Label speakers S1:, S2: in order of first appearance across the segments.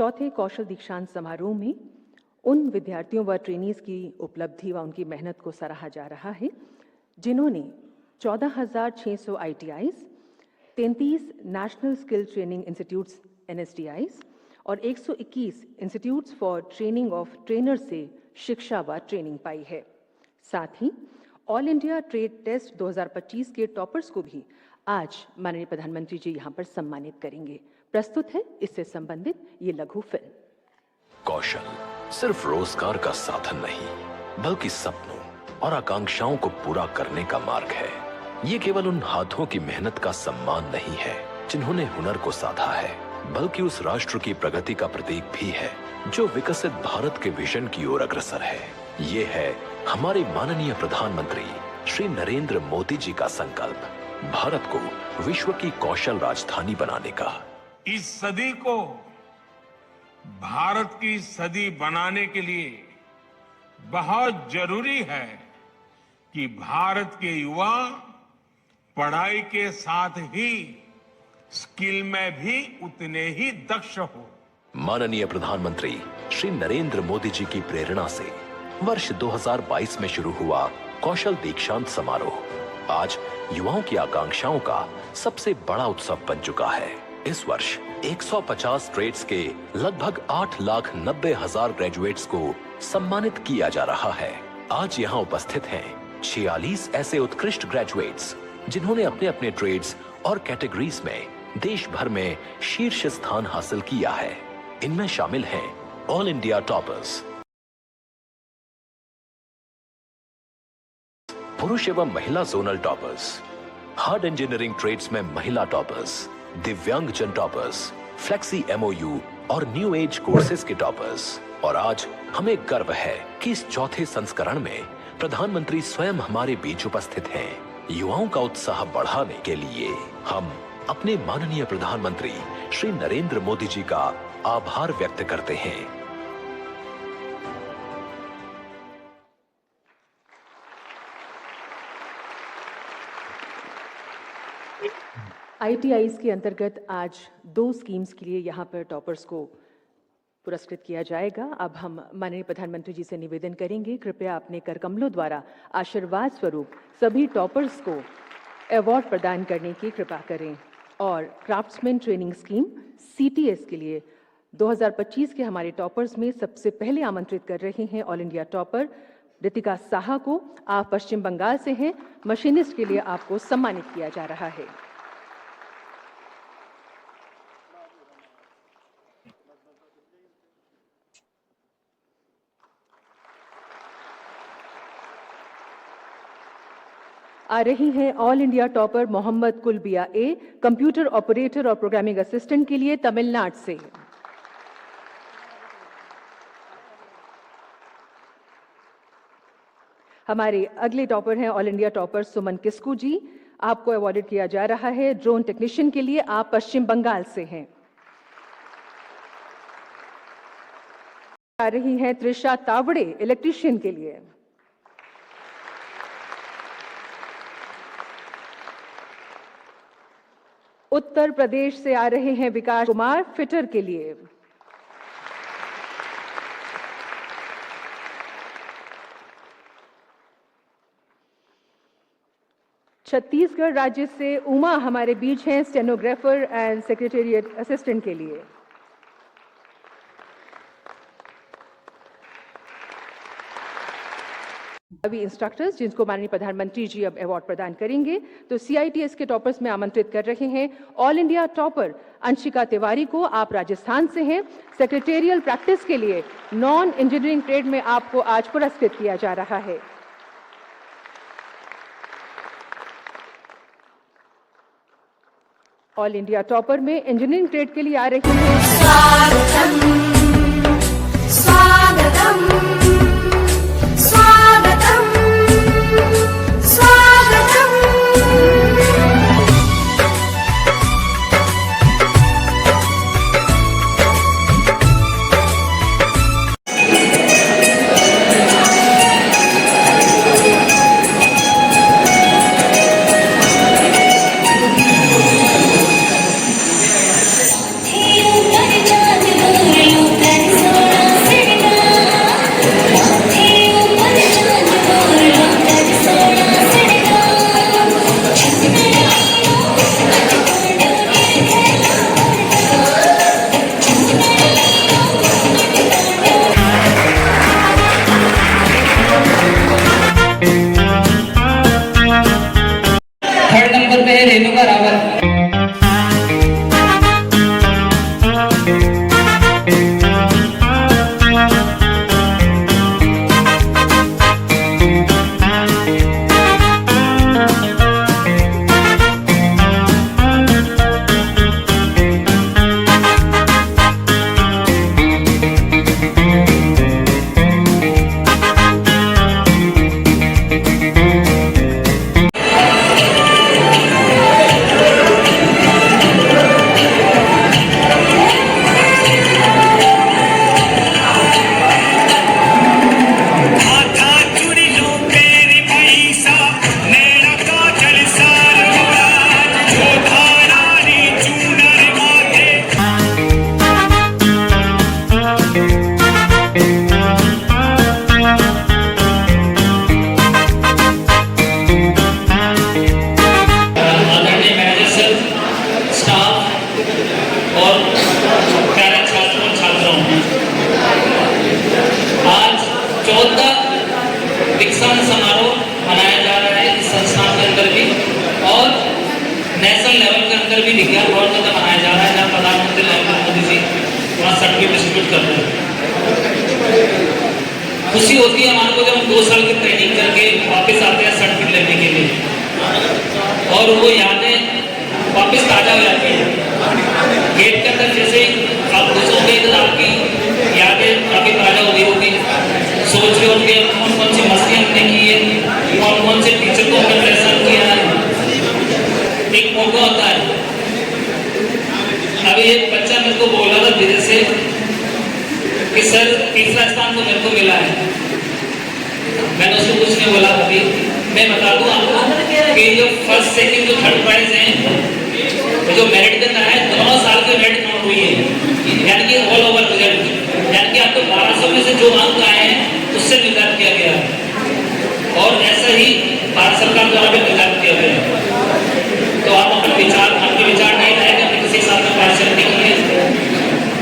S1: चौथे कौशल दीक्षांत समारोह में उन विद्यार्थियों व ट्रेनीज की उपलब्धि व उनकी मेहनत को सराहा जा रहा है जिन्होंने 14,600 ITIs, 33 national skill training institutes NSTIs और 121 institutes for training of trainer से शिक्षा व ट्रेनिंग पाई है। साथ ही ऑल इंडिया ट्रेड टेस्ट 2025 के टॉपर्स को भी आज माननीय प्रधानमंत्री जी यहां पर सम्मानित करेंगे। प्रस्तुत है इससे संबंधित ये लघु फिल्म।
S2: कौशल सिर्फ रोजगार का साधन नहीं, बल्कि सपनों और आकांक्षाओं को पूरा करने का मार्ग है। ये केवल उन हाथों की मेहनत का सम्मान नहीं है जिन्होंने हुनर को साधा है, बल्कि उस राष्ट्र की प्रगति का प्रतीक भी है जो विकसित भारत के विजन की ओर अग्रसर है। ये है हमारे माननीय प्रधानमंत्री श्री नरेंद्र मोदी जी का संकल्प, भारत को विश्व की कौशल राजधानी बनाने का।
S3: इस सदी को भारत की सदी बनाने के लिए बहुत जरूरी है कि भारत के युवा पढ़ाई के साथ ही स्किल में भी उतने ही दक्ष हो।
S2: माननीय प्रधानमंत्री श्री नरेंद्र मोदी जी की प्रेरणा से वर्ष 2022 में शुरू हुआ कौशल दीक्षांत समारोह आज युवाओं की आकांक्षाओं का सबसे बड़ा उत्सव बन चुका है। इस वर्ष 150 ट्रेड्स के लगभग 8,90,000 ग्रेजुएट्स को सम्मानित किया जा रहा है। आज यहाँ उपस्थित हैं 46 ऐसे उत्कृष्ट ग्रेजुएट्स जिन्होंने अपने अपने ट्रेड्स और कैटेगरीज में देश भर में शीर्ष स्थान हासिल किया है। इनमें शामिल हैं ऑल इंडिया टॉपर्स, पुरुष एवं महिला zonal toppers, hard engineering trades में महिला टॉपर्स, दिव्यांग जन टॉपर्स, फ्लेक्सी MOU और न्यू एज कोर्सेज के टॉपर्स। और आज हमें गर्व है कि इस चौथे संस्करण में प्रधानमंत्री स्वयं हमारे बीच उपस्थित हैं। युवाओं का उत्साह बढ़ाने के लिए हम अपने माननीय प्रधानमंत्री श्री नरेंद्र मोदी जी का आभार व्यक्त करते हैं।
S1: ITIs के अंतर्गत आज 2 स्कीम्स के लिए यहाँ पर टॉपर्स को पुरस्कृत किया जाएगा। अब हम माननीय प्रधानमंत्री जी से निवेदन करेंगे, कृपया अपने करकमलों द्वारा आशीर्वाद स्वरूप सभी टॉपर्स को अवार्ड प्रदान करने की कृपा करें। और क्राफ्ट्समैन ट्रेनिंग स्कीम CTS के लिए 2025 के हमारे टॉपर्स में सबसे पहले आमंत्रित कर रहे हैं all India topper Ritika Saha को। आप पश्चिम बंगाल से हैं। मशीनिस्ट के लिए आपको सम्मानित किया जा रहा है। आ रही हैं all India topper Mohammed Kulbiya A, computer operator और प्रोग्रामिंग असिस्टेंट के लिए तमिलनाडु से। हमारे अगले टॉपर हैं all India topper Suman Kisku ji. आपको अवॉर्डेड किया जा रहा है ड्रोन टेक्नीशियन के लिए। आप पश्चिम बंगाल से हैं। आ रही हैं त्रिशा तावड़े इलेक्ट्रीशियन के लिए। उत्तर प्रदेश से आ रहे हैं विकास कुमार फिटर के लिए। छत्तीसगढ़ राज्य से उमा हमारे बीच हैं स्टेनोग्राफर एंड सेक्रेटेरिएट असिस्टेंट के लिए। अभी इंस्ट्रक्टर्स जिनको माननीय प्रधानमंत्री जी अब अवार्ड प्रदान करेंगे, तो CITS के टॉपर्स में आमंत्रित कर रहे हैं all India topper Anshika Tiwari को। आप राजस्थान से हैं। सेक्रेटेरियल प्रैक्टिस के लिए नॉन इंजीनियरिंग ट्रेड में आपको आज पुरस्कृत किया जा रहा है। ऑल इंडिया टॉपर में इंजीनियरिंग ट्रेड के लिए आ रही हैं
S4: स्वागतम स्वागतम स्वागतम स्वागतम। Hey, सर्टिफिकेट डिस्ट्रीब्यूट कर रहे हैं। खुशी होती है हमारे को जब हम 2 साल की ट्रेनिंग करके वापस आते हैं सर्टिफिकेट लेने के लिए, और वो यादें वापस ताजा हो जाती है। गेट के अंदर जैसे आप घुसोगे इधर आपकी यादें काफी ताजा हो गई होगी। सोच रहे होंगे कौन कौन सी मस्तियाँ हमने की है, कौन कौन से टीचर को हमने परेशान किया है। एक मौका होता है। अभी एक बच्चा मेरे को बोला था धीरे से कि सर तीसरा स्थान तो मेरे को मिला है। मैंने उसको कुछ नहीं बोला। अभी मैं बता दूं आपको कि जो फर्स्ट सेकंड जो थर्ड प्राइज है, जो मेरिट देता है, दोनों साल के मेरिट काउंट हुई है, यानी कि ऑल ओवर रिजल्ट, यानी कि आपको 1200 में से जो अंक आए हैं उससे निर्धारित किया गया है। और ऐसा ही भारत सरकार द्वारा भी निर्धारित किया गया है। तो आप अपने विचार, आपके विचार नहीं रहेगा किसी साल में पार्षद नहीं किए,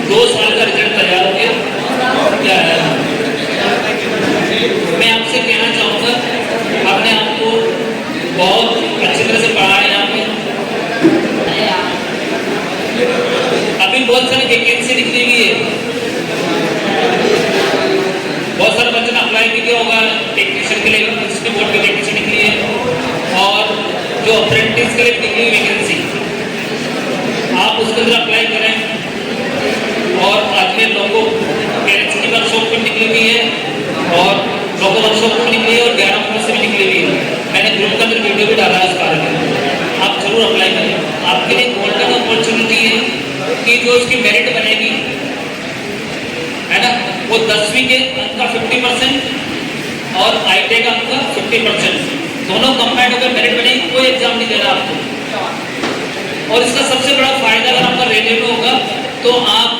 S4: 2 साल का रिजल्ट तैयार हो गया। क्या है, मैं आपसे कहना चाहूँगा अपने आप को बहुत अच्छी तरह से पढ़ा है। यहाँ पे अभी बहुत सारी वैकेंसी निकली हुई है, बहुत सारे बच्चों ने अप्लाई भी किया होगा टेक्नीशियन के लिए, इलेक्ट्रिसिटी बोर्ड की वैकेंसी निकली है, और जो अप्रेंटिस के लिए निकली हुई वैकेंसी, आप उसके अंदर अप्लाई करें। और आज में लोगों पेरेंट्स की वर्कशॉप भी निकली हुई है, और लोगों वर्कशॉप भी निकली है, और 11 मार्च से भी निकली हुई है। मैंने ग्रुप के अंदर वीडियो भी डाला है उस बारे में, आप जरूर अप्लाई करें। आपके लिए गोल्डन अपॉर्चुनिटी है कि जो इसकी मेरिट बनेगी है ना, वो 10वीं के अंक का 50% और ITA का अंक का 50%, दोनों कंबाइंड होकर मेरिट बनेगी। कोई एग्जाम नहीं देना आपको। और इसका सबसे बड़ा फायदा अगर आपका रेलवे में होगा तो आप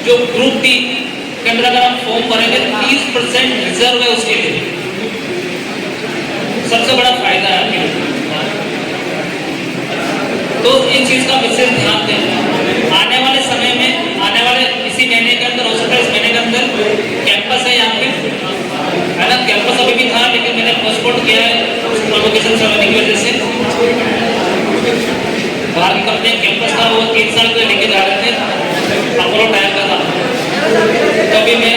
S4: जो ग्रुप डी के अंदर अगर आप फॉर्म भरेंगे 30% रिजर्व है उसके लिए, सबसे बड़ा फायदा है आपके लिए। तो इस चीज का विशेष ध्यान दें। आने वाले समय में, आने वाले इसी महीने के अंदर, हो सकता है इस महीने के अंदर कैंपस है यहाँ पे, है ना। कैंपस अभी भी था लेकिन मैंने पोस्टपोन किया है प्रोवोकेशन से होने की वजह से। बाहर की कंपनी कैंपस था, वो 3 साल के लेके जा रहे थे, अपोलो टायर का था। तो अभी मैं